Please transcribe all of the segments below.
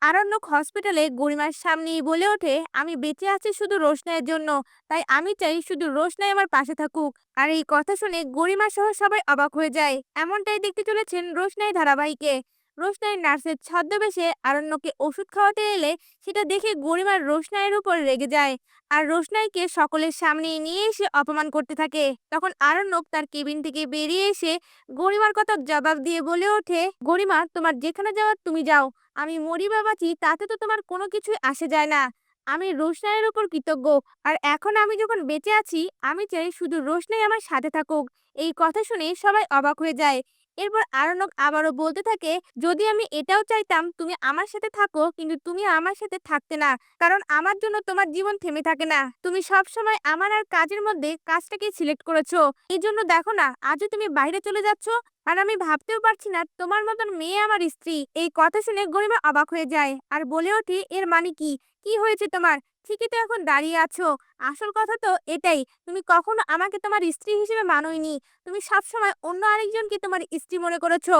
আরণ্যক হসপিটালে গরিমার সামনেই বলে ওঠে, আমি বেঁচে আছি শুধু রোশনাইয়ের জন্য। তাই আমি চাই শুধু রোশনাই আমার পাশে থাকুক। আর এই কথা শুনে গরিমা সহ সবাই অবাক হয়ে যায়। এমনটাই দেখতে চলেছেন রোশনাই ধারাবাহিকে। রোশনাই নার্সের ছদ্মবেশে আরণ্যকে ওষুধ খাওয়াতে এলে সেটা দেখে গরিমার রোশনাইয়ের উপর রেগে যায়। আর রোশনাইকে সকলের সামনে নিয়ে এসে অপমান করতে থাকে। তখন আরণ্যক তার কেবিন থেকে বেরিয়ে এসে গরিমার কথা জবাব দিয়ে বলে ওঠে, গরিমা, তোমার যেখানে যাওয়ার তুমি যাও। আমি মরি বা বাঁচি তাতে তো তোমার কোনো কিছুই আসে যায় না। আমি রোশনাইয়ের উপর কৃতজ্ঞ। আর এখন আমি যখন বেঁচে আছি, আমি চাই শুধু রোশনাই আমার সাথে থাকুক। এই কথা শুনে সবাই অবাক হয়ে যায়। এরপর আরণ্যক আবারও বলতে থাকে, যদি আমি এটাও চাইতাম তুমি আমার সাথে থাকো, কিন্তু তুমি আমার সাথে থাকতে না। কারণ আমার জন্য তোমার জীবন থেমে থাকে না। তুমি সব সময় আমার আর কাজের মধ্যে কাজটাকে সিলেক্ট করেছো। এই জন্য দেখো না, আজও তুমি বাইরে চলে যাচ্ছ। আর আমি ভাবতেও পারছি না তোমার মতন মেয়ে আমার স্ত্রী। এই কথা শুনে গরিমা অবাক হয়ে যায় আর বলে ওঠে, এর মানে কি? কি হয়েছে তোমার? ঠিকই তো এখন দাঁড়িয়ে আছো। আসল কথা তো এটাই, তুমি কখনো আমাকে তোমার স্ত্রী হিসেবে মানোইনি। তুমি সবসময় অন্য আরেকজনকে তোমার স্ত্রী মনে করেছো।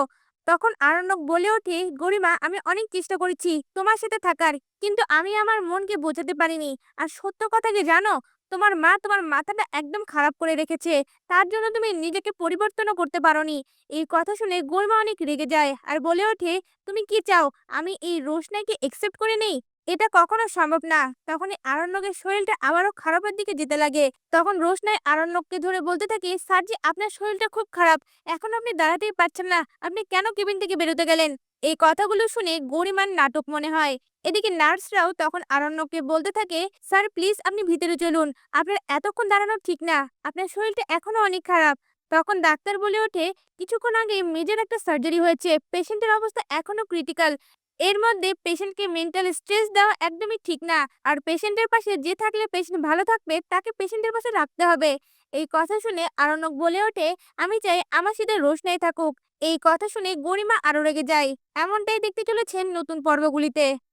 তখন আরণ্যক বলে ওঠে, গরিমা, আমি অনেক চেষ্টা করেছি তোমার সাথে থাকার, কিন্তু আমি আমার মনকে বোঝাতে পারিনি। আর সত্য কথা কি জানো? তোমার মা তোমার মাথাটা একদম খারাপ করে রেখেছে। তার জন্য তুমি নিজেকে পরিবর্তনও করতে পারোনি। এই কথা শুনে গরিমা অনেক রেগে যায় আর বলে ওঠে, তুমি কি চাও আমি এই রোশনাইকে একসেপ্ট করে নেই? এটা কখনো সম্ভব না। তখনই আরণ্যকের শরীরটা আবারও খারাপের দিকে যেতে লাগে। তখন রোশনাই আরণ্যককে ধরে বলতে থাকে, স্যারজি, আপনার শরীরটা খুব খারাপ। এখন আপনি দাঁড়াতেই পারছেন না। আপনি কেন কেবিন থেকে বেরোতে গেলেন? এই কথাগুলো শুনে গরিমার নাটক মনে হয়। এদিকে নার্সরাও তখন আরণ্যককে বলতে থাকে, স্যার প্লিজ আপনি ভিতরে চলুন। আপনার এতক্ষণ দাঁড়ানো ঠিক না। আপনার শরীরটা এখনো অনেক খারাপ। তখন ডাক্তার বলে ওঠে, কিছুক্ষণ আগে মেজর একটা সার্জারি হয়েছে। পেশেন্টের অবস্থা এখনো ক্রিটিক্যাল। এর মধ্যে পেশেন্টকে মেন্টাল স্ট্রেস দেওয়া একদমই ঠিক না। আর পেশেন্টের পাশে যে থাকলে পেশেন্ট ভালো থাকবে তাকে পেশেন্টের পাশে রাখতে হবে। এই কথা শুনে আরণ্যক বলে ওঠে, আমি চাই আমার সাথে রোশনাই থাকুক। এই কথা শুনে গরিমা আরো রেগে যায়। এমনটাই দেখতে চলেছেন নতুন পর্বগুলিতে।